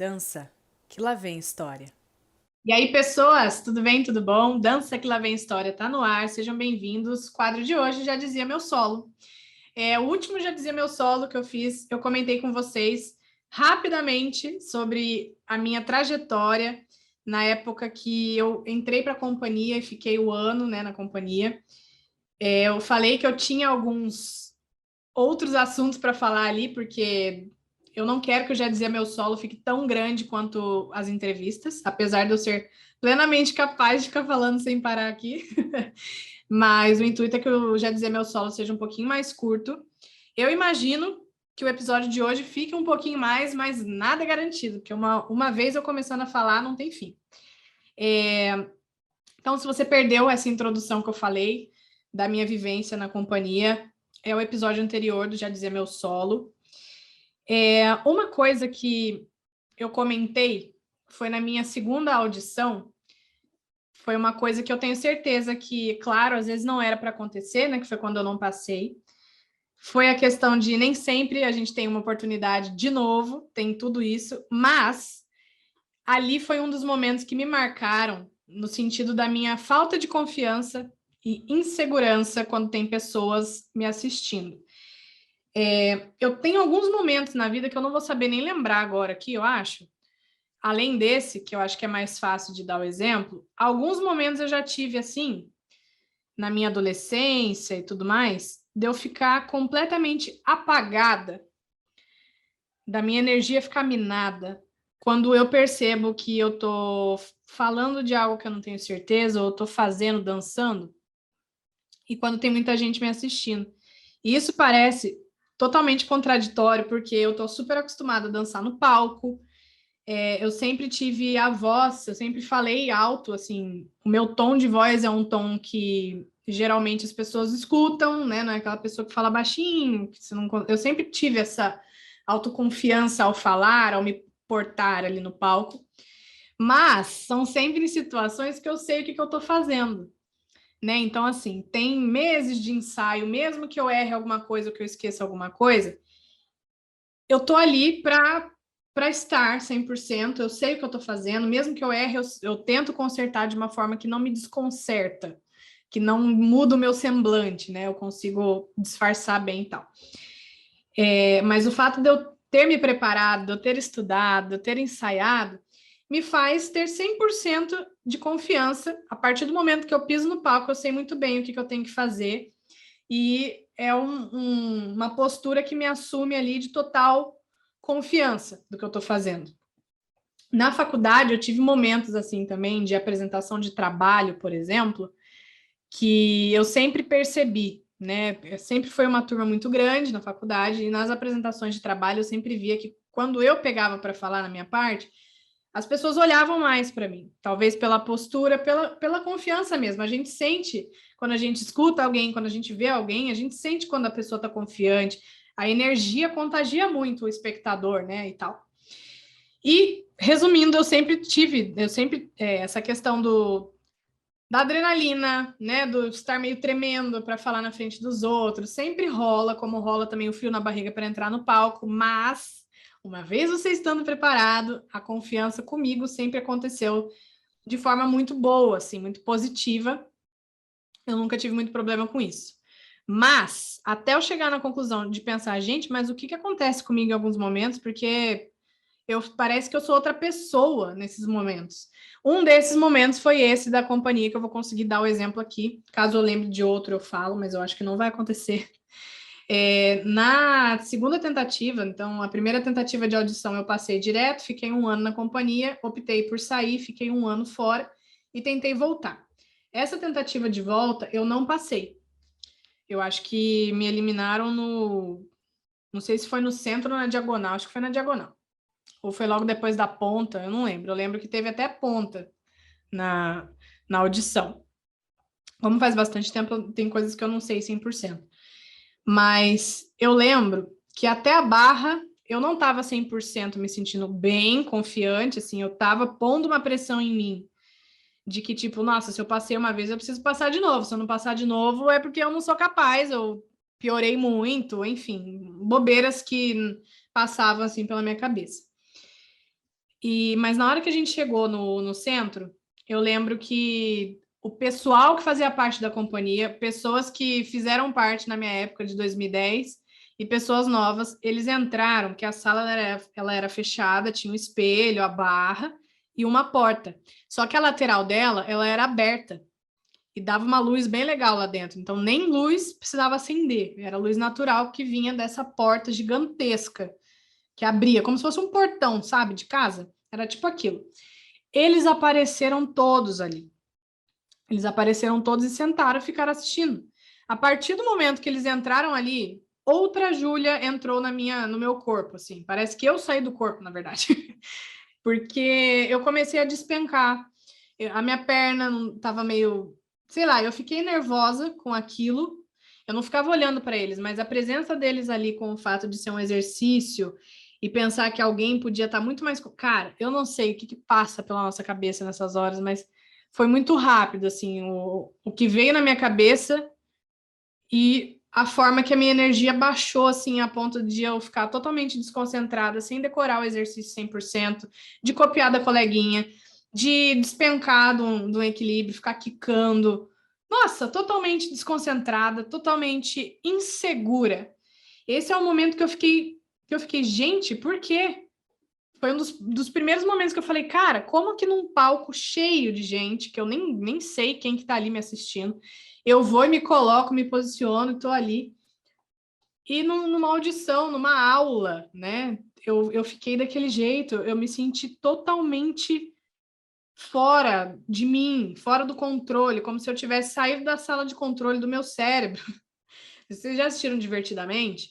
Dança, que lá vem história. E aí, pessoas, tudo bem? Tudo bom? Dança que lá vem história tá no ar, sejam bem-vindos. Quadro de hoje já dizia meu solo. O último já dizia meu solo que eu fiz, eu comentei com vocês rapidamente sobre a minha trajetória na época que eu entrei para a companhia e fiquei o ano, né, na companhia. Eu falei que eu tinha alguns outros assuntos para falar ali, porque eu não quero que o Já Dizia Meu Solo fique tão grande quanto as entrevistas, apesar de eu ser plenamente capaz de ficar falando sem parar aqui. Mas o intuito é que o Já Dizia Meu Solo seja um pouquinho mais curto. Eu imagino que o episódio de hoje fique um pouquinho mais, mas nada é garantido, porque uma vez eu começando a falar, não tem fim. Então, se você perdeu essa introdução que eu falei da minha vivência na companhia, é o episódio anterior do Já Dizia Meu Solo. Uma coisa que eu comentei foi na minha segunda audição, foi uma coisa que eu tenho certeza que, claro, às vezes não era para acontecer, né? Que foi quando eu não passei. Foi a questão de nem sempre a gente tem uma oportunidade de novo, tem tudo isso, mas ali foi um dos momentos que me marcaram no sentido da minha falta de confiança e insegurança quando tem pessoas me assistindo. Eu tenho alguns momentos na vida que eu não vou saber nem lembrar agora aqui, eu acho. Além desse, que eu acho que é mais fácil de dar o exemplo, alguns momentos eu já tive assim, na minha adolescência e tudo mais, de eu ficar completamente apagada, da minha energia ficar minada, quando eu percebo que eu tô falando de algo que eu não tenho certeza, ou tô fazendo, dançando, e quando tem muita gente me assistindo. E isso parece totalmente contraditório, porque eu tô super acostumada a dançar no palco, eu sempre tive a voz, eu sempre falei alto, assim, o meu tom de voz é um tom que geralmente as pessoas escutam, né? Não é aquela pessoa que fala baixinho, que você não... Eu sempre tive essa autoconfiança ao falar, ao me portar ali no palco, mas são sempre situações que eu sei o que eu tô fazendo, né? Então, assim, tem meses de ensaio, mesmo que eu erre alguma coisa ou que eu esqueça alguma coisa, eu tô ali para estar 100%, eu sei o que eu tô fazendo, mesmo que eu erre, eu tento consertar de uma forma que não me desconcerta, que não muda o meu semblante, né? Eu consigo disfarçar bem e tal. Mas o fato de eu ter me preparado, de eu ter estudado, de eu ter ensaiado, me faz ter 100% de confiança. A partir do momento que eu piso no palco, eu sei muito bem o que eu tenho que fazer. E é uma postura que me assume ali de total confiança do que eu estou fazendo. Na faculdade, eu tive momentos assim também de apresentação de trabalho, por exemplo, que eu sempre percebi, né? Sempre foi uma turma muito grande na faculdade, e nas apresentações de trabalho eu sempre via que quando eu pegava para falar na minha parte, as pessoas olhavam mais para mim, talvez pela postura, pela confiança mesmo. A gente sente quando a gente escuta alguém, quando a gente vê alguém, a gente sente quando a pessoa está confiante. A energia contagia muito o espectador, né, e tal. E, resumindo, eu sempre essa questão da adrenalina, né, do estar meio tremendo para falar na frente dos outros, sempre rola, como rola também o frio na barriga para entrar no palco, mas uma vez você estando preparado, a confiança comigo sempre aconteceu de forma muito boa, assim, muito positiva. Eu nunca tive muito problema com isso. Mas, até eu chegar na conclusão de pensar, gente, mas o que acontece comigo em alguns momentos? Porque parece que eu sou outra pessoa nesses momentos. Um desses momentos foi esse da companhia, que eu vou conseguir dar o exemplo aqui. Caso eu lembre de outro, eu falo, mas eu acho que não vai acontecer. Na segunda tentativa, então, a primeira tentativa de audição eu passei direto, fiquei um ano na companhia, optei por sair, fiquei um ano fora e tentei voltar. Essa tentativa de volta eu não passei. Eu acho que me eliminaram no... Não sei se foi no centro ou na diagonal, acho que foi na diagonal. Ou foi logo depois da ponta, eu não lembro. Eu lembro que teve até ponta na, na audição. Como faz bastante tempo, tem coisas que eu não sei 100%. Mas eu lembro que até a barra eu não estava 100% me sentindo bem, confiante, assim, eu estava pondo uma pressão em mim de que, tipo, nossa, se eu passei uma vez, eu preciso passar de novo. Se eu não passar de novo, é porque eu não sou capaz, eu piorei muito, enfim, bobeiras que passavam, assim, pela minha cabeça. Mas na hora que a gente chegou no centro, eu lembro que o pessoal que fazia parte da companhia, pessoas que fizeram parte na minha época de 2010 e pessoas novas, eles entraram, que a sala ela era fechada, tinha um espelho, a barra e uma porta. Só que a lateral dela, ela era aberta e dava uma luz bem legal lá dentro. Então nem luz precisava acender, era luz natural que vinha dessa porta gigantesca que abria, como se fosse um portão, sabe, de casa. Era tipo aquilo. Eles apareceram todos ali. Eles apareceram todos e sentaram e ficaram assistindo. A partir do momento que eles entraram ali, outra Júlia entrou no meu corpo, assim. Parece que eu saí do corpo, na verdade. Porque eu comecei a despencar. A minha perna estava meio, sei lá, eu fiquei nervosa com aquilo. Eu não ficava olhando para eles, mas a presença deles ali com o fato de ser um exercício e pensar que alguém podia estar muito mais. Cara, eu não sei o que passa pela nossa cabeça nessas horas, mas foi muito rápido, assim, o que veio na minha cabeça e a forma que a minha energia baixou, assim, a ponto de eu ficar totalmente desconcentrada, sem decorar o exercício 100%, de copiar da coleguinha, de despencar do equilíbrio, ficar quicando. Nossa, totalmente desconcentrada, totalmente insegura. Esse é o momento que eu fiquei, gente, por quê? Foi um dos primeiros momentos que eu falei, cara, como que num palco cheio de gente, que eu nem sei quem que tá ali me assistindo, eu vou e me coloco, me posiciono e tô ali. E numa audição, numa aula, né? Eu fiquei daquele jeito, eu me senti totalmente fora de mim, fora do controle, como se eu tivesse saído da sala de controle do meu cérebro. Vocês já assistiram Divertidamente?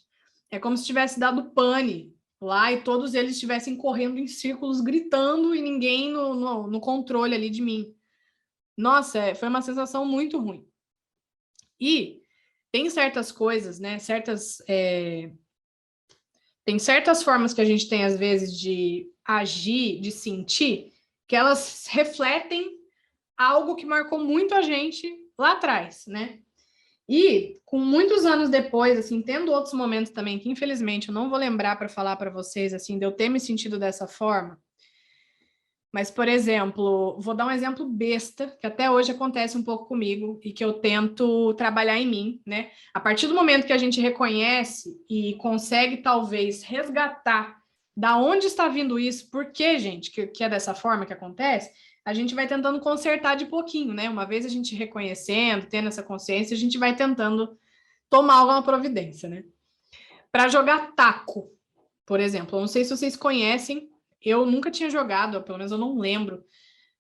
É como se tivesse dado pane lá e todos eles estivessem correndo em círculos, gritando e ninguém no controle ali de mim. Nossa, foi uma sensação muito ruim. E tem certas coisas, né? Tem certas formas que a gente tem, às vezes, de agir, de sentir, que elas refletem algo que marcou muito a gente lá atrás, né? E com muitos anos depois, assim, tendo outros momentos também que infelizmente eu não vou lembrar para falar para vocês, assim, de eu ter me sentido dessa forma. Mas, por exemplo, vou dar um exemplo besta, que até hoje acontece um pouco comigo e que eu tento trabalhar em mim, né? A partir do momento que a gente reconhece e consegue, talvez, resgatar da onde está vindo isso, por que, gente, que é dessa forma que acontece, a gente vai tentando consertar de pouquinho, né? Uma vez a gente reconhecendo, tendo essa consciência, a gente vai tentando tomar alguma providência, né? Para jogar taco, por exemplo, eu não sei se vocês conhecem, eu nunca tinha jogado, pelo menos eu não lembro,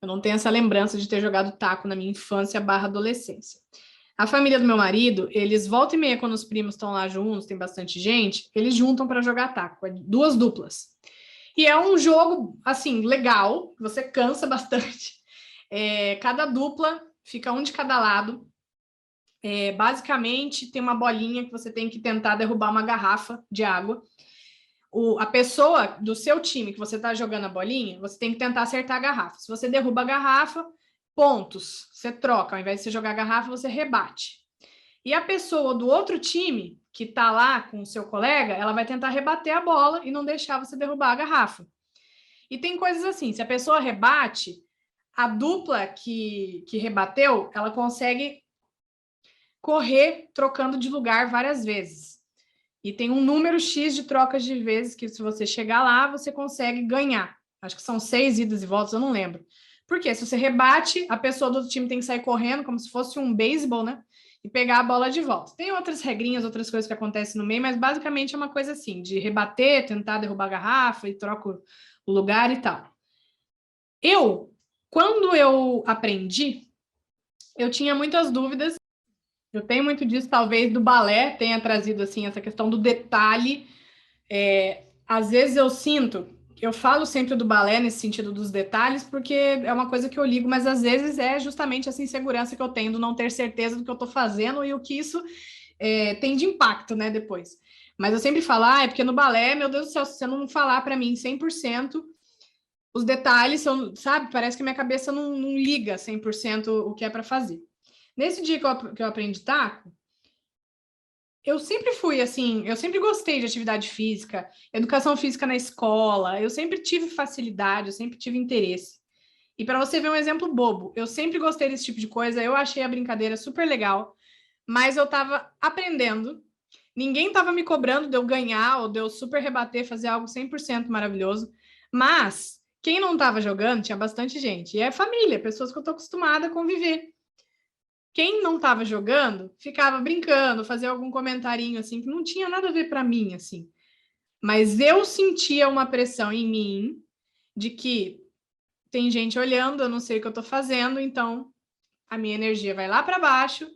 eu não tenho essa lembrança de ter jogado taco na minha infância barra adolescência. A família do meu marido, eles volta e meia, quando os primos estão lá juntos, tem bastante gente, eles juntam para jogar taco, duas duplas. E é um jogo, assim, legal, você cansa bastante. Cada dupla fica um de cada lado. Basicamente, tem uma bolinha que você tem que tentar derrubar uma garrafa de água. A pessoa do seu time que você está jogando a bolinha, você tem que tentar acertar a garrafa. Se você derruba a garrafa, pontos, você troca. Ao invés de você jogar a garrafa, você rebate. E a pessoa do outro time, que está lá com o seu colega, ela vai tentar rebater a bola e não deixar você derrubar a garrafa. E tem coisas assim, se a pessoa rebate, a dupla que rebateu, ela consegue correr trocando de lugar várias vezes. E tem um número X de trocas de vezes que, se você chegar lá, você consegue ganhar. Acho que são 6 idas e voltas, eu não lembro. Porque se você rebate, a pessoa do outro time tem que sair correndo, como se fosse um beisebol, né? E pegar a bola de volta. Tem outras regrinhas, outras coisas que acontecem no meio, mas basicamente é uma coisa assim, de rebater, tentar derrubar a garrafa e troca o lugar e tal. Quando eu aprendi, eu tinha muitas dúvidas. Eu tenho muito disso, talvez do balé tenha trazido assim essa questão do detalhe. Às vezes eu falo sempre do balé nesse sentido dos detalhes, porque é uma coisa que eu ligo, mas às vezes é justamente essa insegurança que eu tenho, de não ter certeza do que eu estou fazendo e o que isso tem de impacto, né, depois. Mas eu sempre falo, é porque no balé, meu Deus do céu, se você não falar para mim 100%, os detalhes, sabe, parece que minha cabeça não liga 100% o que é para fazer. Nesse dia que eu aprendi taco, eu sempre fui assim, eu sempre gostei de atividade física, educação física na escola, eu sempre tive facilidade, eu sempre tive interesse. E para você ver um exemplo bobo, eu sempre gostei desse tipo de coisa, eu achei a brincadeira super legal, mas eu estava aprendendo, ninguém estava me cobrando de eu ganhar ou de eu super rebater, fazer algo 100% maravilhoso, mas quem não estava jogando tinha bastante gente, e é família, pessoas que eu estou acostumada a conviver. Quem não estava jogando ficava brincando, fazia algum comentarinho assim que não tinha nada a ver para mim assim. Mas eu sentia uma pressão em mim de que tem gente olhando, eu não sei o que eu estou fazendo, então a minha energia vai lá para baixo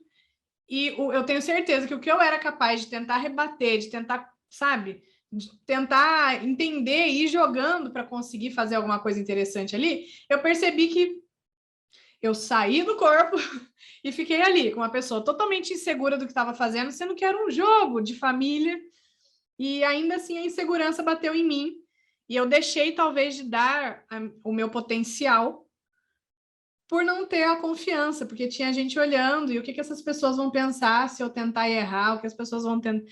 e eu tenho certeza que o que eu era capaz de tentar rebater, de tentar, sabe, de tentar entender e ir jogando para conseguir fazer alguma coisa interessante ali, eu percebi que eu saí do corpo e fiquei ali com uma pessoa totalmente insegura do que estava fazendo, sendo que era um jogo de família, e ainda assim a insegurança bateu em mim, e eu deixei talvez de dar o meu potencial por não ter a confiança, porque tinha gente olhando, e o que, que essas pessoas vão pensar se eu tentar errar, o que as pessoas vão tentar.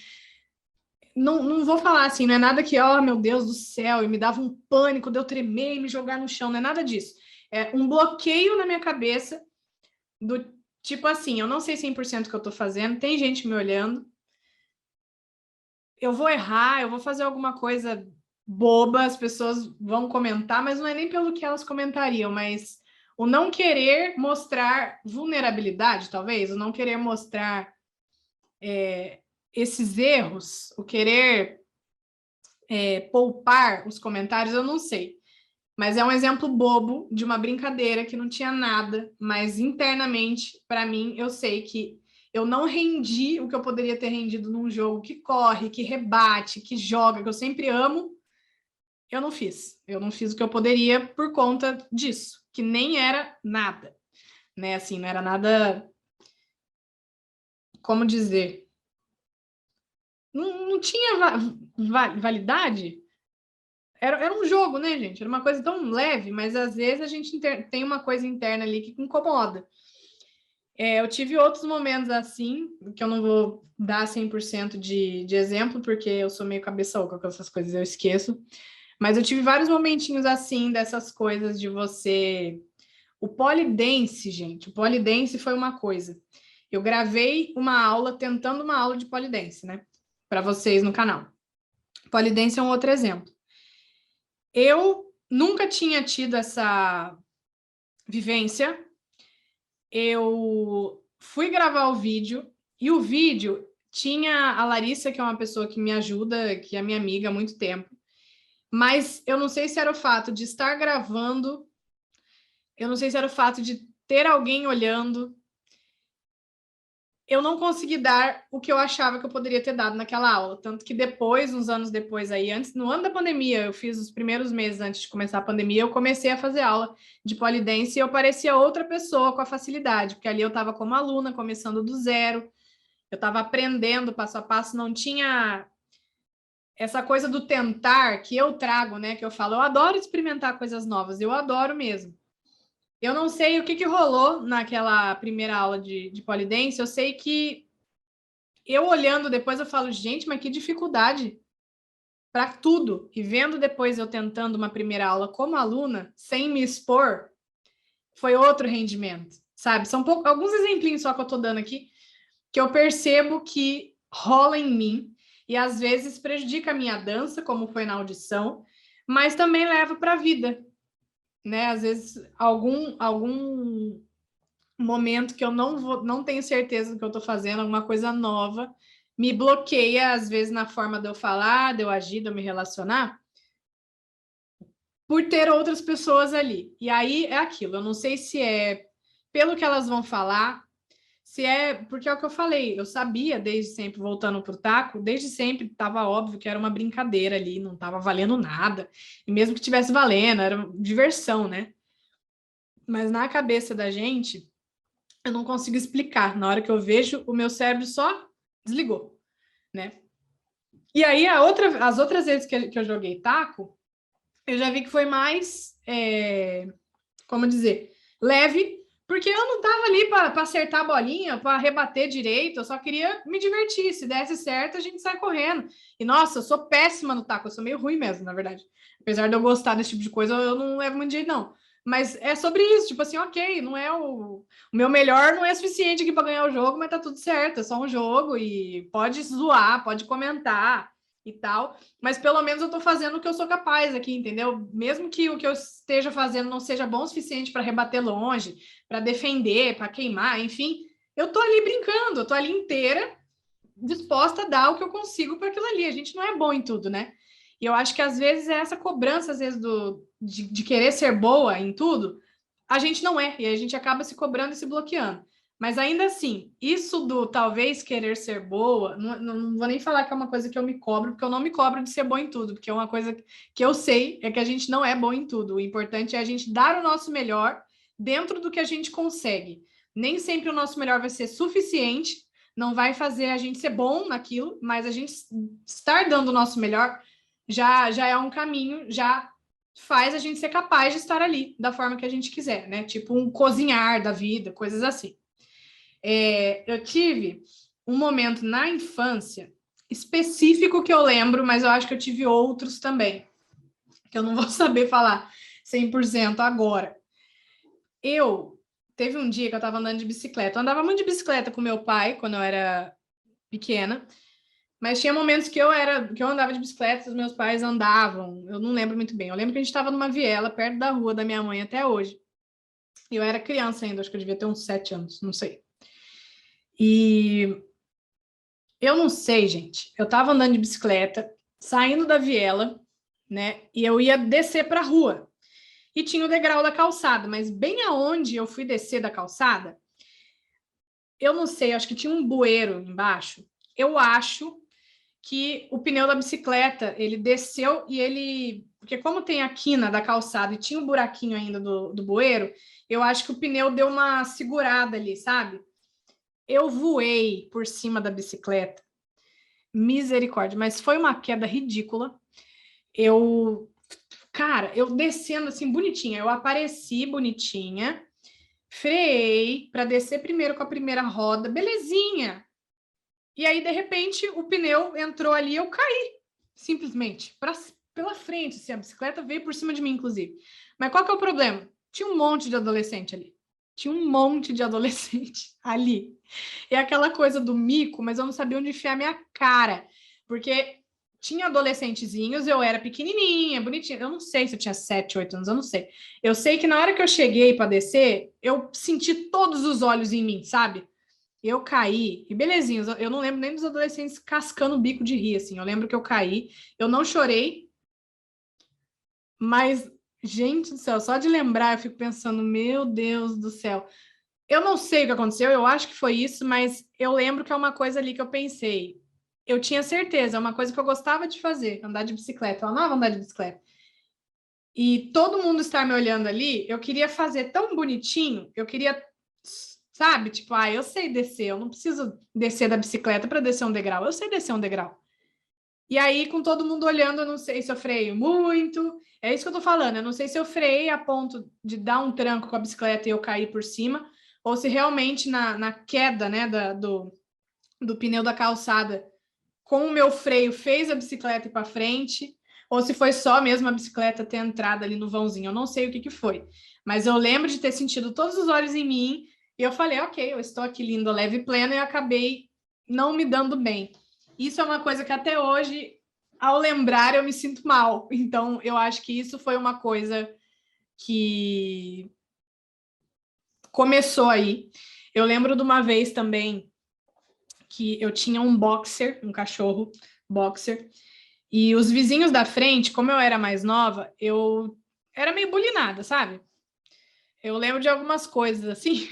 Não vou falar assim, não é nada que, oh meu Deus do céu, e me dava um pânico de eu tremer e me jogar no chão, não é nada disso. É um bloqueio na minha cabeça do tipo assim, eu não sei 100% o que eu tô fazendo, tem gente me olhando, eu vou errar, eu vou fazer alguma coisa boba, as pessoas vão comentar, mas não é nem pelo que elas comentariam, mas o não querer mostrar vulnerabilidade, talvez, o não querer mostrar esses erros, o querer poupar os comentários, eu não sei. Mas é um exemplo bobo de uma brincadeira que não tinha nada, mas internamente, para mim, eu sei que eu não rendi o que eu poderia ter rendido num jogo que corre, que rebate, que joga, que eu sempre amo. Eu não fiz. Eu não fiz o que eu poderia por conta disso, que nem era nada, né? Assim, não era nada, como dizer, não tinha validade. Era um jogo, né, gente? Era uma coisa tão leve, mas às vezes a gente tem uma coisa interna ali que incomoda. Eu tive outros momentos assim, que eu não vou dar 100% de exemplo, porque eu sou meio cabeça oca com essas coisas, eu esqueço. Mas eu tive vários momentinhos assim, dessas coisas de você. O polidense, gente, o polidense foi uma coisa. Eu gravei uma aula, tentando uma aula de polidense, né? Para vocês no canal. Polidense é um outro exemplo. Eu nunca tinha tido essa vivência. Eu fui gravar o vídeo e o vídeo tinha a Larissa, que é uma pessoa que me ajuda, que é minha amiga há muito tempo, mas eu não sei se era o fato de estar gravando, eu não sei se era o fato de ter alguém olhando, eu não consegui dar o que eu achava que eu poderia ter dado naquela aula, tanto que depois, uns anos depois aí, antes, no ano da pandemia, eu fiz os primeiros meses antes de começar a pandemia, eu comecei a fazer aula de polidense e eu parecia outra pessoa com a facilidade, porque ali eu estava como aluna, começando do zero, eu estava aprendendo passo a passo, não tinha essa coisa do tentar que eu trago, né, que eu falo, eu adoro experimentar coisas novas, eu adoro mesmo. Eu não sei o que rolou naquela primeira aula de polidense, eu sei que eu olhando depois eu falo, gente, mas que dificuldade para tudo. E vendo depois eu tentando uma primeira aula como aluna, sem me expor, foi outro rendimento, sabe? São alguns exemplinhos só que eu tô dando aqui, que eu percebo que rola em mim e às vezes prejudica a minha dança, como foi na audição, mas também leva para a vida, né? Às vezes algum momento que eu não tenho certeza do que eu estou fazendo, alguma coisa nova, me bloqueia, às vezes, na forma de eu falar, de eu agir, de eu me relacionar, por ter outras pessoas ali. E aí é aquilo, eu não sei se é pelo que elas vão falar, se é porque é o que eu falei, eu sabia desde sempre, voltando para o taco, desde sempre estava óbvio que era uma brincadeira ali, não estava valendo nada, e mesmo que tivesse valendo, era diversão, né? Mas na cabeça da gente, eu não consigo explicar. Na hora que eu vejo, o meu cérebro só desligou, né? E aí, as outras vezes que eu joguei taco, eu já vi que foi mais, como dizer, leve, Porque eu não tava ali para acertar a bolinha, para rebater direito, eu só queria me divertir. Se desse certo, a gente sai correndo. E, nossa, eu sou péssima no taco, eu sou meio ruim mesmo, na verdade. Apesar de eu gostar desse tipo de coisa, eu não levo muito jeito, não. Mas é sobre isso, tipo assim, ok, não é o meu melhor não é suficiente aqui para ganhar o jogo, mas tá tudo certo, é só um jogo e pode zoar, pode comentar e tal, mas pelo menos eu tô fazendo o que eu sou capaz aqui, entendeu? Mesmo que o que eu esteja fazendo não seja bom o suficiente para rebater longe, para defender, para queimar, enfim, eu tô ali brincando, eu tô ali inteira, disposta a dar o que eu consigo para aquilo ali. A gente não é bom em tudo, né? E eu acho que às vezes é essa cobrança, às vezes, de querer ser boa em tudo, a gente não é, e a gente acaba se cobrando e se bloqueando. Mas ainda assim, isso do talvez querer ser boa, não vou nem falar que é uma coisa que eu me cobro, porque eu não me cobro de ser bom em tudo, porque é uma coisa que eu sei é que a gente não é bom em tudo. O importante é a gente dar o nosso melhor dentro do que a gente consegue. Nem sempre o nosso melhor vai ser suficiente, não vai fazer a gente ser bom naquilo, mas a gente estar dando o nosso melhor já é um caminho, já faz a gente ser capaz de estar ali da forma que a gente quiser, né? Tipo um cozinhar da vida, coisas assim. Eu tive um momento na infância específico que eu lembro, mas eu acho que eu tive outros também, que eu não vou saber falar 100% agora. Teve um dia que eu estava andando de bicicleta. Eu andava muito de bicicleta com meu pai quando eu era pequena, mas tinha momentos que eu andava de bicicleta, os meus pais andavam. Eu não lembro muito bem. Eu lembro que a gente estava numa viela perto da rua da minha mãe até hoje. Eu era criança ainda, acho que eu devia ter uns 7 anos, não sei. E eu não sei, gente. Eu estava andando de bicicleta, saindo da viela, né? E eu ia descer para a rua. E tinha o degrau da calçada, mas bem aonde eu fui descer da calçada, eu não sei, acho que tinha um bueiro embaixo. Eu acho que o pneu da bicicleta, ele desceu e ele... Porque como tem a quina da calçada e tinha um buraquinho ainda do bueiro, eu acho que o pneu deu uma segurada ali, sabe? Eu voei por cima da bicicleta. Misericórdia, mas foi uma queda ridícula. Cara, eu descendo assim, bonitinha. Eu apareci bonitinha, freiei para descer primeiro com a primeira roda, belezinha. E aí, de repente, o pneu entrou ali e eu caí, simplesmente, pela frente. Assim, a bicicleta veio por cima de mim, inclusive. Mas qual que é o problema? Tinha um monte de adolescente ali. Tinha um monte de adolescente ali. É aquela coisa do mico, mas eu não sabia onde enfiar minha cara. Porque tinha adolescentezinhos, eu era pequenininha, bonitinha. Eu não sei se eu tinha 7, 8 anos, eu não sei. Eu sei que na hora que eu cheguei para descer, eu senti todos os olhos em mim, sabe? Eu caí, e belezinha, eu não lembro nem dos adolescentes cascando o bico de rir, assim. Eu lembro que eu caí, eu não chorei, mas, gente do céu, só de lembrar eu fico pensando, meu Deus do céu. Eu não sei o que aconteceu, eu acho que foi isso, mas eu lembro que é uma coisa ali que eu pensei. Eu tinha certeza, é uma coisa que eu gostava de fazer, andar de bicicleta. Eu amava andar de bicicleta. E todo mundo estar me olhando ali, eu queria fazer tão bonitinho, eu queria, sabe? Tipo, eu sei descer, eu não preciso descer da bicicleta para descer um degrau, eu sei descer um degrau. E aí, com todo mundo olhando, eu não sei se eu freio muito. É isso que eu tô falando. Eu não sei se eu freiei a ponto de dar um tranco com a bicicleta e eu cair por cima, ou se realmente na queda, né, do pneu da calçada, com o meu freio, fez a bicicleta ir para frente, ou se foi só mesmo a bicicleta ter entrado ali no vãozinho. Eu não sei o que foi. Mas eu lembro de ter sentido todos os olhos em mim, e eu falei, ok, eu estou aqui linda, leve e plena, e acabei não me dando bem. Isso é uma coisa que até hoje, ao lembrar, eu me sinto mal. Então, eu acho que isso foi uma coisa que começou aí. Eu lembro de uma vez também que eu tinha um boxer, um cachorro boxer, e os vizinhos da frente, como eu era mais nova, eu era meio bulinada, sabe? Eu lembro de algumas coisas assim,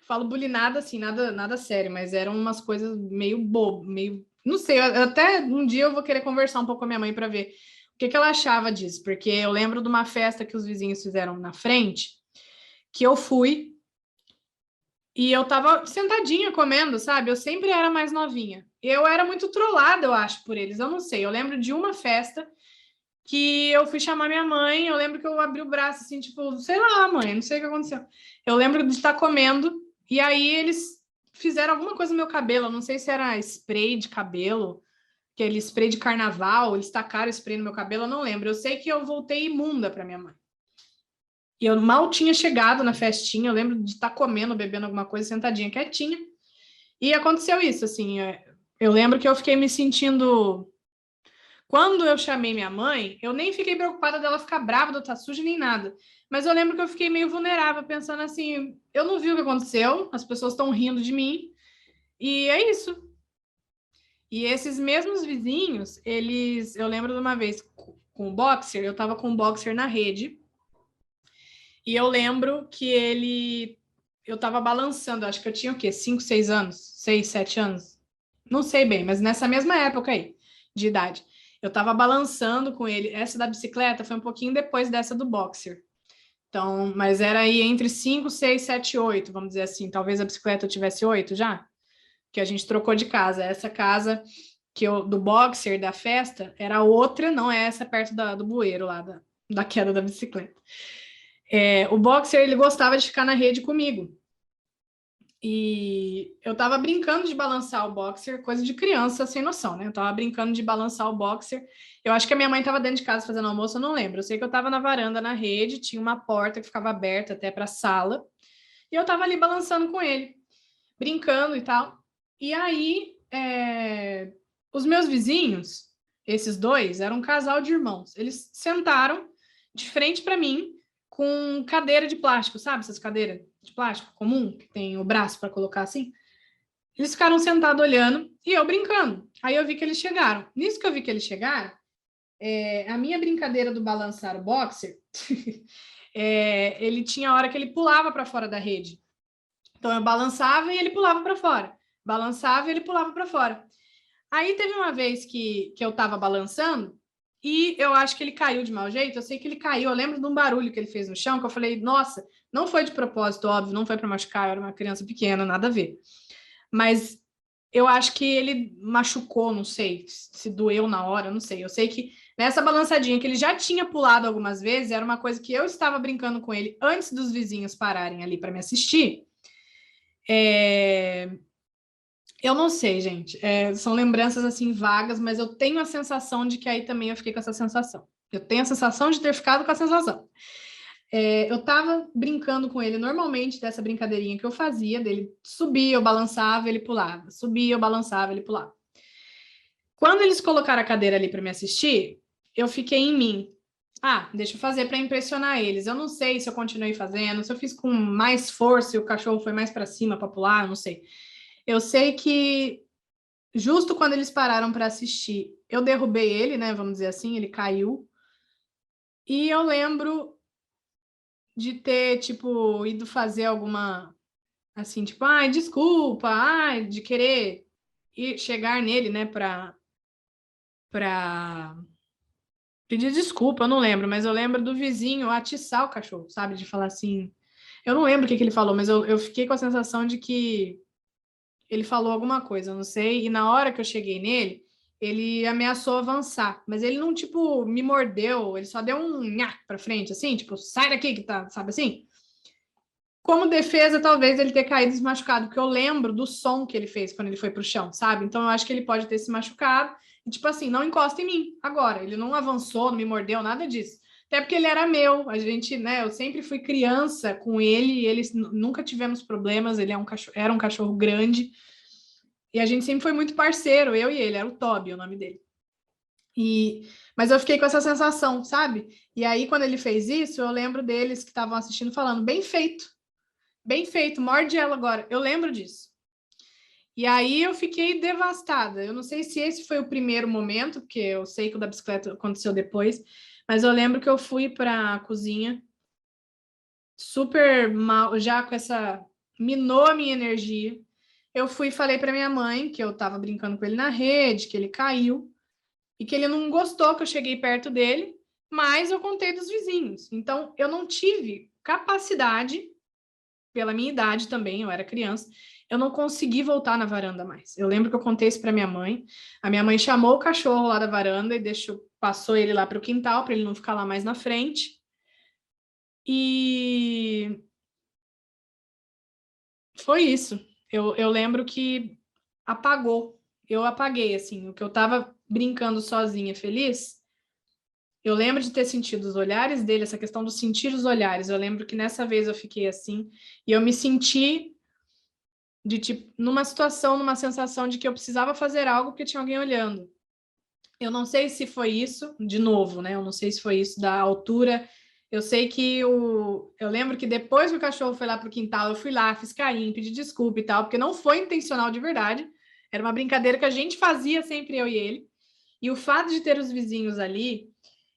falo bulinada assim, nada sério, mas eram umas coisas meio bobo, meio, não sei, até um dia eu vou querer conversar um pouco com a minha mãe para ver o que ela achava disso, porque eu lembro de uma festa que os vizinhos fizeram na frente, que eu fui e eu tava sentadinha comendo, sabe? Eu sempre era mais novinha. Eu era muito trollada, eu acho, por eles. Eu não sei. Eu lembro de uma festa, que eu fui chamar minha mãe, eu lembro que eu abri o braço assim, tipo, sei lá, mãe, não sei o que aconteceu. Eu lembro de estar comendo, e aí eles fizeram alguma coisa no meu cabelo, eu não sei se era spray de cabelo, aquele spray de carnaval, eles tacaram spray no meu cabelo, eu não lembro. Eu sei que eu voltei imunda para minha mãe. E eu mal tinha chegado na festinha, eu lembro de estar comendo, bebendo alguma coisa, sentadinha, quietinha. E aconteceu isso, assim, eu lembro que eu fiquei me sentindo... Quando eu chamei minha mãe, eu nem fiquei preocupada dela ficar brava, de eu estar suja, nem nada. Mas eu lembro que eu fiquei meio vulnerável, pensando assim, eu não vi o que aconteceu, as pessoas estão rindo de mim, e é isso. E esses mesmos vizinhos, eu lembro de uma vez com o boxer, eu tava com o boxer na rede, e eu lembro que eu tava balançando, acho que eu tinha o quê? 5, 6 anos? 6, 7 anos? Não sei bem, mas nessa mesma época aí, de idade. Eu tava balançando com ele. Essa da bicicleta foi um pouquinho depois dessa do boxer. Então, mas era aí entre 5, 6, 7, 8, vamos dizer assim. Talvez a bicicleta eu tivesse 8 já, que a gente trocou de casa. Essa casa do boxer, da festa, era outra, não é essa perto do bueiro lá, da queda da bicicleta. O boxer, ele gostava de ficar na rede comigo. E eu tava brincando de balançar o boxer, coisa de criança sem noção, né? Eu tava brincando de balançar o boxer. Eu acho que a minha mãe tava dentro de casa fazendo almoço, eu não lembro. Eu sei que eu tava na varanda, na rede, tinha uma porta que ficava aberta até para a sala. E eu tava ali balançando com ele, brincando e tal. E aí, os meus vizinhos, esses dois, eram um casal de irmãos. Eles sentaram de frente para mim com cadeira de plástico, sabe? Essas cadeiras de plástico comum, que tem o braço para colocar assim. Eles ficaram sentados olhando e eu brincando. Aí eu vi que eles chegaram. Nisso que eu vi que eles chegaram, a minha brincadeira do balançar o boxer, ele tinha a hora que ele pulava para fora da rede. Então eu balançava e ele pulava para fora. Balançava e ele pulava para fora. Aí teve uma vez que eu estava balançando e eu acho que ele caiu de mau jeito. Eu sei que ele caiu. Eu lembro de um barulho que ele fez no chão, que eu falei, nossa, não foi de propósito, óbvio, não foi para machucar, eu era uma criança pequena, nada a ver. Mas eu acho que ele machucou, não sei se doeu na hora, não sei. Eu sei que nessa balançadinha que ele já tinha pulado algumas vezes, era uma coisa que eu estava brincando com ele antes dos vizinhos pararem ali para me assistir. Eu não sei, gente. São lembranças assim vagas, mas eu tenho a sensação de que aí também eu fiquei com essa sensação. Eu tenho a sensação de ter ficado com a sensação. Eu tava brincando com ele normalmente dessa brincadeirinha que eu fazia, dele subia, eu balançava, ele pulava. Subia, eu balançava, ele pulava. Quando eles colocaram a cadeira ali para me assistir, eu fiquei em mim. Ah, deixa eu fazer para impressionar eles. Eu não sei se eu continuei fazendo, se eu fiz com mais força e o cachorro foi mais para cima para pular, eu não sei. Eu sei que justo quando eles pararam para assistir, eu derrubei ele, né? Vamos dizer assim, ele caiu. E eu lembro de ter, tipo, ido fazer alguma, assim, tipo, ai, desculpa, ai, de querer chegar nele, né, pra pedir desculpa, eu não lembro, mas eu lembro do vizinho atiçar o cachorro, sabe? De falar assim. Eu não lembro o que ele falou, mas eu fiquei com a sensação de que ele falou alguma coisa, eu não sei. E na hora que eu cheguei nele, ele ameaçou avançar, mas ele não, tipo, me mordeu, ele só deu um nha pra frente, assim, tipo, sai daqui que tá, sabe assim? Como defesa, talvez ele ter caído se machucado, porque eu lembro do som que ele fez quando ele foi pro chão, sabe? Então eu acho que ele pode ter se machucado. E, tipo assim, não encosta em mim agora. Ele não avançou, não me mordeu, nada disso. Até porque ele era meu. A gente, né? Eu sempre fui criança com ele e eles nunca tivemos problemas. Ele era um cachorro grande. E a gente sempre foi muito parceiro, eu e ele. Era o Toby, o nome dele. Mas eu fiquei com essa sensação, sabe? E aí, quando ele fez isso, eu lembro deles que estavam assistindo falando, bem feito, morde ela agora. Eu lembro disso. E aí eu fiquei devastada. Eu não sei se esse foi o primeiro momento, porque eu sei que o da bicicleta aconteceu depois, mas eu lembro que eu fui para a cozinha super mal, já com essa... minou a minha energia. Eu fui e falei para minha mãe que eu estava brincando com ele na rede, que ele caiu, e que ele não gostou que eu cheguei perto dele, mas eu contei dos vizinhos. Então, eu não tive capacidade, pela minha idade também, eu era criança, eu não consegui voltar na varanda mais. Eu lembro que eu contei isso para minha mãe. A minha mãe chamou o cachorro lá da varanda e passou ele lá para o quintal, para ele não ficar lá mais na frente. E foi isso. Eu lembro que apagou. Eu apaguei, assim, o que eu estava brincando sozinha, feliz. Eu lembro de ter sentido os olhares dele, essa questão do sentir os olhares. Eu lembro que nessa vez eu fiquei assim, e eu me senti de tipo, numa situação, numa sensação de que eu precisava fazer algo porque tinha alguém olhando. Eu não sei se foi isso, de novo, né? Eu não sei se foi isso da altura. Eu sei que eu lembro que depois que o cachorro foi lá pro quintal, eu fui lá, fiz carinho, pedi desculpa e tal, porque não foi intencional de verdade. Era uma brincadeira que a gente fazia sempre, eu e ele. E o fato de ter os vizinhos ali,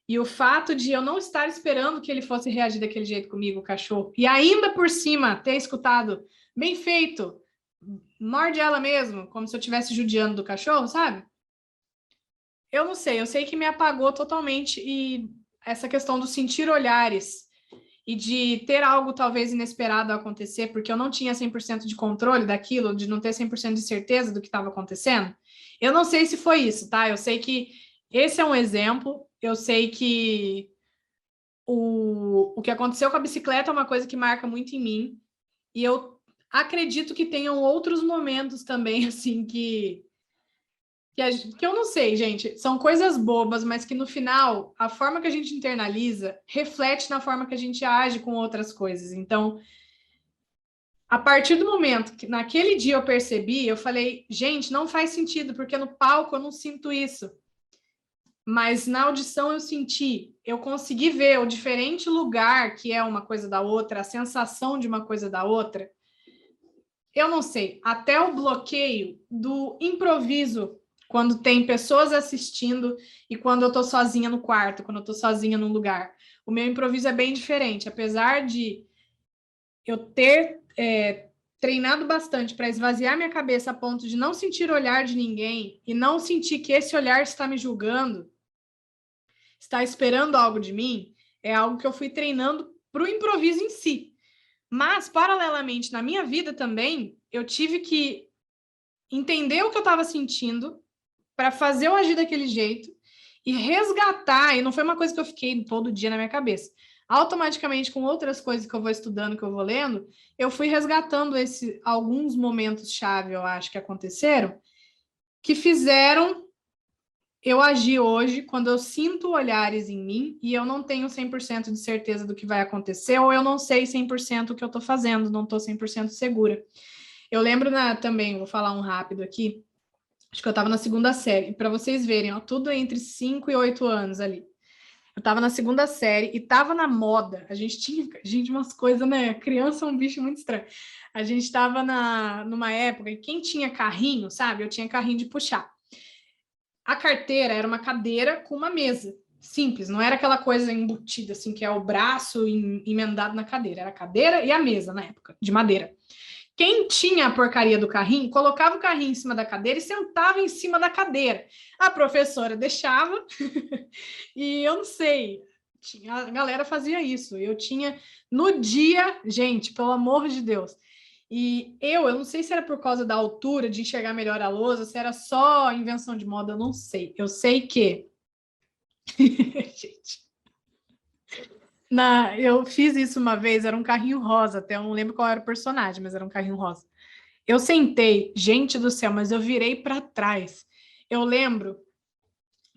e o fato de eu não estar esperando que ele fosse reagir daquele jeito comigo, o cachorro, e ainda por cima ter escutado, bem feito, morde ela mesmo, como se eu estivesse judiando do cachorro, sabe? Eu não sei, eu sei que me apagou totalmente e essa questão do sentir olhares e de ter algo talvez inesperado acontecer, porque eu não tinha 100% de controle daquilo, de não ter 100% de certeza do que estava acontecendo. Eu não sei se foi isso, tá? Eu sei que esse é um exemplo, eu sei que o que aconteceu com a bicicleta é uma coisa que marca muito em mim, e eu acredito que tenham outros momentos também, assim, que eu não sei, gente, são coisas bobas, mas que no final, a forma que a gente internaliza reflete na forma que a gente age com outras coisas. Então, a partir do momento que naquele dia eu percebi, eu falei, gente, não faz sentido, porque no palco eu não sinto isso. Mas na audição eu senti, eu consegui ver o diferente lugar que é uma coisa da outra, a sensação de uma coisa da outra. Eu não sei, até o bloqueio do improviso, quando tem pessoas assistindo e quando eu estou sozinha no quarto, quando eu estou sozinha num lugar. O meu improviso é bem diferente, apesar de eu ter treinado bastante para esvaziar minha cabeça a ponto de não sentir o olhar de ninguém e não sentir que esse olhar está me julgando, está esperando algo de mim, é algo que eu fui treinando para o improviso em si. Mas, paralelamente, na minha vida também, eu tive que entender o que eu estava sentindo para fazer eu agir daquele jeito e resgatar. E não foi uma coisa que eu fiquei todo dia na minha cabeça. Automaticamente, com outras coisas que eu vou estudando, que eu vou lendo, eu fui resgatando alguns momentos-chave, eu acho, que aconteceram, que fizeram eu agir hoje quando eu sinto olhares em mim e eu não tenho 100% de certeza do que vai acontecer, ou eu não sei 100% o que eu estou fazendo, não estou 100% segura. Eu lembro também, vou falar um rápido aqui, acho que eu estava na segunda série, para vocês verem, ó, tudo entre 5 e 8 anos ali. Eu estava na segunda série e estava na moda. A gente tinha, gente, umas coisas, né? Criança é um bicho muito estranho. A gente estava numa época e quem tinha carrinho, sabe? Eu tinha carrinho de puxar. A carteira era uma cadeira com uma mesa. Simples, não era aquela coisa embutida, assim, que é o braço emendado na cadeira. Era a cadeira e a mesa, na época, de madeira. Quem tinha a porcaria do carrinho, colocava o carrinho em cima da cadeira e sentava em cima da cadeira. A professora deixava e eu não sei, a galera fazia isso. Eu tinha no dia, gente, pelo amor de Deus. E eu não sei se era por causa da altura, de enxergar melhor a lousa, se era só invenção de moda, eu não sei. Eu sei que gente, eu fiz isso uma vez, era um carrinho rosa, até eu não lembro qual era o personagem, mas era um carrinho rosa. Eu sentei, gente do céu, mas eu virei para trás. Eu lembro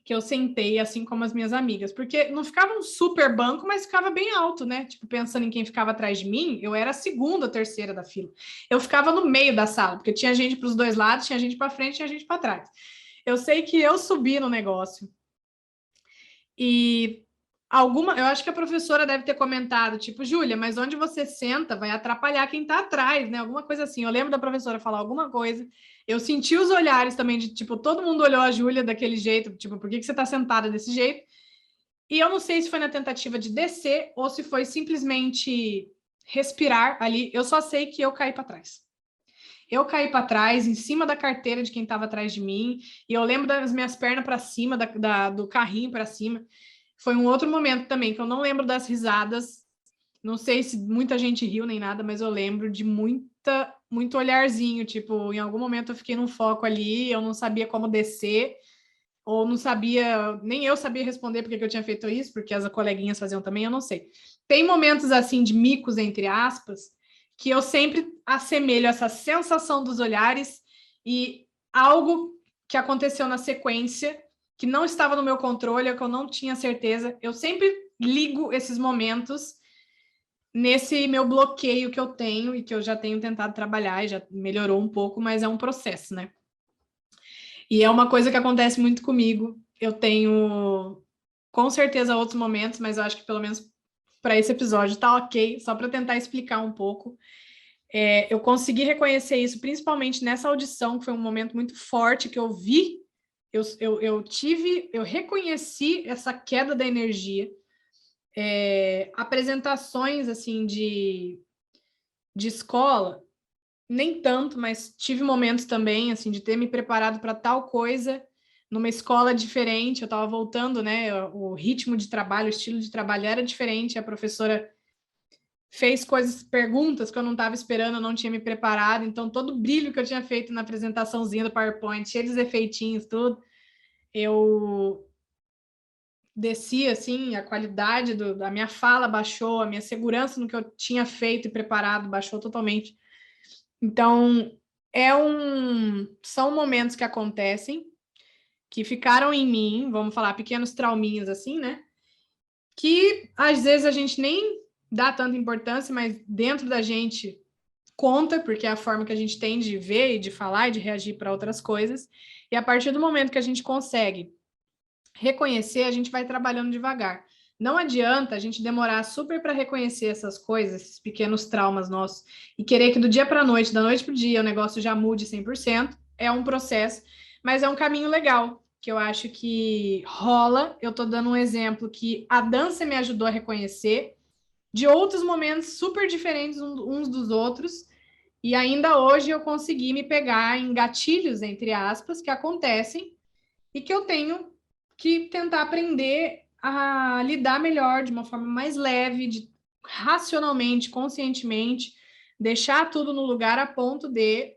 que eu sentei assim como as minhas amigas, porque não ficava um super banco, mas ficava bem alto, né? Tipo, pensando em quem ficava atrás de mim, eu era a segunda, terceira da fila. Eu ficava no meio da sala, porque tinha gente para os dois lados, tinha gente para frente, tinha gente para trás. Eu sei que eu subi no negócio e eu acho que a professora deve ter comentado, tipo, Júlia, mas onde você senta vai atrapalhar quem tá atrás, né? Alguma coisa assim. Eu lembro da professora falar alguma coisa. Eu senti os olhares também de, tipo, todo mundo olhou a Júlia daquele jeito, tipo, por que você tá sentada desse jeito? E eu não sei se foi na tentativa de descer ou se foi simplesmente respirar ali. Eu só sei que eu caí para trás. Eu caí para trás, em cima da carteira de quem estava atrás de mim, e eu lembro das minhas pernas para cima, do carrinho para cima. Foi um outro momento também, que eu não lembro das risadas. Não sei se muita gente riu nem nada, mas eu lembro de muito olharzinho, tipo, em algum momento eu fiquei num foco ali, eu não sabia como descer, ou não sabia, nem eu sabia responder porque que eu tinha feito isso, porque as coleguinhas faziam também, eu não sei. Tem momentos assim de micos, entre aspas, que eu sempre assemelho essa sensação dos olhares e algo que aconteceu na sequência, que não estava no meu controle, ou que eu não tinha certeza. Eu sempre ligo esses momentos nesse meu bloqueio que eu tenho e que eu já tenho tentado trabalhar e já melhorou um pouco, mas é um processo, né? E é uma coisa que acontece muito comigo. Eu tenho, com certeza, outros momentos, mas eu acho que pelo menos para esse episódio tá ok, só para tentar explicar um pouco. Eu consegui reconhecer isso, principalmente nessa audição, que foi um momento muito forte que eu vi, eu reconheci essa queda da energia. Apresentações, assim, de escola, nem tanto, mas tive momentos também, assim, de ter me preparado para tal coisa numa escola diferente, eu estava voltando, né, o ritmo de trabalho, o estilo de trabalho era diferente, a professora fez perguntas que eu não estava esperando, eu não tinha me preparado, então todo o brilho que eu tinha feito na apresentaçãozinha do PowerPoint, cheio dos efeitinhos, tudo, eu desci, assim, a qualidade da minha fala baixou, a minha segurança no que eu tinha feito e preparado baixou totalmente. Então, são momentos que acontecem, que ficaram em mim, vamos falar, pequenos trauminhas assim, né? Que às vezes a gente nem dá tanta importância, mas dentro da gente conta, porque é a forma que a gente tem de ver e de falar e de reagir para outras coisas. E a partir do momento que a gente consegue reconhecer, a gente vai trabalhando devagar. Não adianta a gente demorar super para reconhecer essas coisas, esses pequenos traumas nossos, e querer que do dia para a noite, da noite para o dia, o negócio já mude 100%. É um processo, mas é um caminho legal, que eu acho que rola. Eu estou dando um exemplo que a dança me ajudou a reconhecer, de outros momentos super diferentes uns dos outros, e ainda hoje eu consegui me pegar em gatilhos, entre aspas, que acontecem e que eu tenho que tentar aprender a lidar melhor, de uma forma mais leve, racionalmente, conscientemente, deixar tudo no lugar a ponto de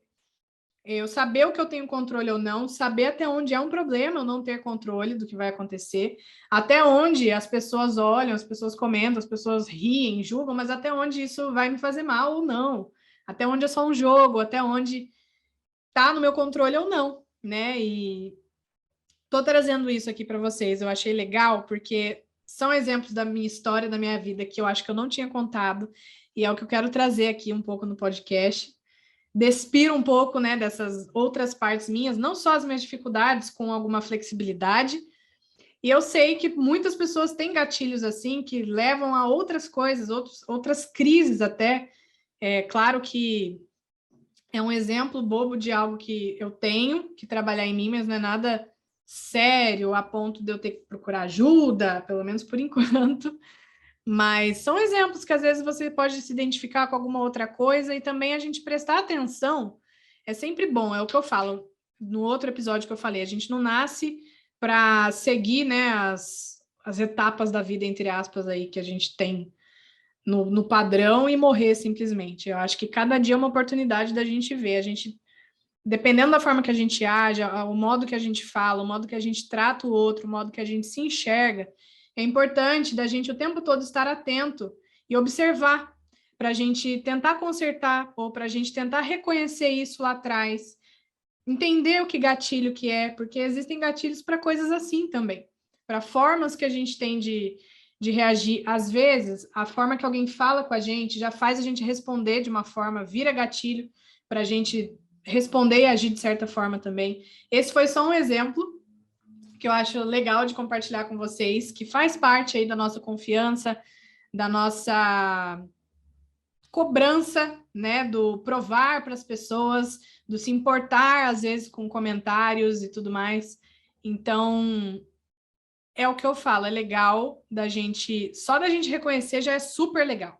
eu saber o que eu tenho controle ou não, saber até onde é um problema eu não ter controle do que vai acontecer, até onde as pessoas olham, as pessoas comentam, as pessoas riem, julgam, mas até onde isso vai me fazer mal ou não, até onde é só um jogo, até onde tá no meu controle ou não, né? E tô trazendo isso aqui para vocês. Eu achei legal porque são exemplos da minha história, da minha vida, que eu acho que eu não tinha contado, e é o que eu quero trazer aqui um pouco no podcast. Despir um pouco, né, dessas outras partes minhas, não só as minhas dificuldades, com alguma flexibilidade. E eu sei que muitas pessoas têm gatilhos assim, que levam a outras coisas, outras crises até. É claro que é um exemplo bobo de algo que eu tenho que trabalhar em mim, mas não é nada sério a ponto de eu ter que procurar ajuda, pelo menos por enquanto. Mas são exemplos que às vezes você pode se identificar com alguma outra coisa e também a gente prestar atenção é sempre bom, é o que eu falo no outro episódio que eu falei, a gente não nasce para seguir, né, as etapas da vida, entre aspas, aí que a gente tem no padrão e morrer simplesmente. Eu acho que cada dia é uma oportunidade da gente ver, a gente, dependendo da forma que a gente age, o modo que a gente fala, o modo que a gente trata o outro, o modo que a gente se enxerga, é importante da gente o tempo todo estar atento e observar para a gente tentar consertar ou para a gente tentar reconhecer isso lá atrás, entender o que gatilho que é, porque existem gatilhos para coisas assim também, para formas que a gente tem de reagir. Às vezes, a forma que alguém fala com a gente já faz a gente responder de uma forma, vira gatilho para a gente responder e agir de certa forma também. Esse foi só um exemplo que eu acho legal de compartilhar com vocês, que faz parte aí da nossa confiança, da nossa cobrança, né, do provar para as pessoas, do se importar às vezes com comentários e tudo mais. Então, é o que eu falo, é legal da gente, só da gente reconhecer já é super legal.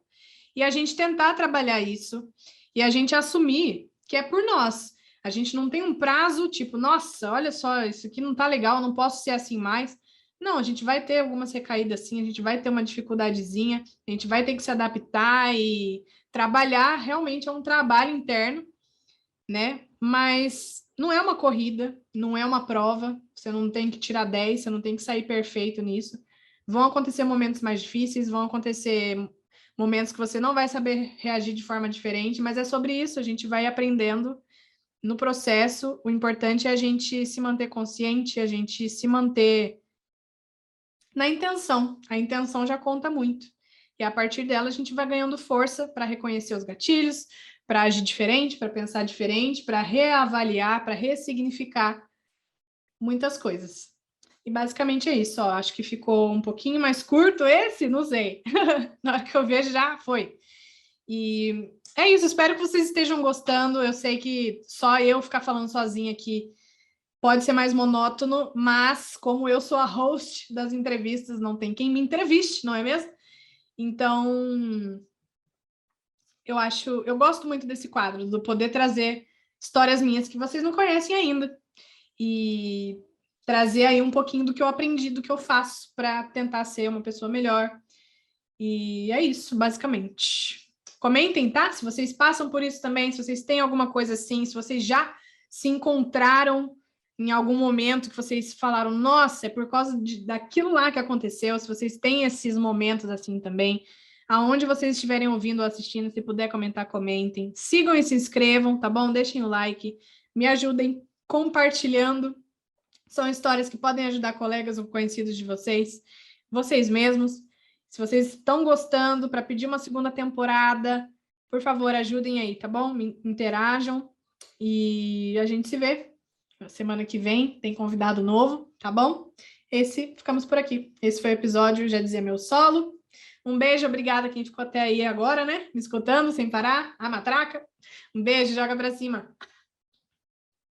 E a gente tentar trabalhar isso e a gente assumir que é por nós. A gente não tem um prazo, tipo, nossa, olha só, isso aqui não tá legal, não posso ser assim mais. Não, a gente vai ter algumas recaídas sim, a gente vai ter uma dificuldadezinha, a gente vai ter que se adaptar e trabalhar, realmente é um trabalho interno né? Mas não é uma corrida, não é uma prova, você não tem que tirar 10, você não tem que sair perfeito nisso. Vão acontecer momentos mais difíceis, vão acontecer momentos que você não vai saber reagir de forma diferente, mas é sobre isso, a gente vai aprendendo no processo. O importante é a gente se manter consciente, a gente se manter na intenção. A intenção já conta muito. E a partir dela a gente vai ganhando força para reconhecer os gatilhos, para agir diferente, para pensar diferente, para reavaliar, para ressignificar muitas coisas. E basicamente é isso, ó. Acho que ficou um pouquinho mais curto esse, não sei. Na hora que eu vejo já foi. E é isso, espero que vocês estejam gostando. Eu sei que só eu ficar falando sozinha aqui pode ser mais monótono, mas como eu sou a host das entrevistas, não tem quem me entreviste, não é mesmo? Então, eu gosto muito desse quadro, do poder trazer histórias minhas que vocês não conhecem ainda e trazer aí um pouquinho do que eu aprendi, do que eu faço para tentar ser uma pessoa melhor. E é isso, basicamente. Comentem, tá? Se vocês passam por isso também, se vocês têm alguma coisa assim, se vocês já se encontraram em algum momento que vocês falaram, nossa, é por causa daquilo lá que aconteceu, se vocês têm esses momentos assim também, aonde vocês estiverem ouvindo ou assistindo, se puder comentar, comentem. Sigam e se inscrevam, tá bom? Deixem o like, me ajudem compartilhando. São histórias que podem ajudar colegas ou conhecidos de vocês, vocês mesmos. Se vocês estão gostando, para pedir uma segunda temporada, por favor, ajudem aí, tá bom? Me interajam e a gente se vê. Semana que vem tem convidado novo, tá bom? Ficamos por aqui. Esse foi o episódio, já dizia meu solo. Um beijo, obrigada quem ficou até aí agora, né? Me escutando sem parar, a matraca. Um beijo, joga pra cima.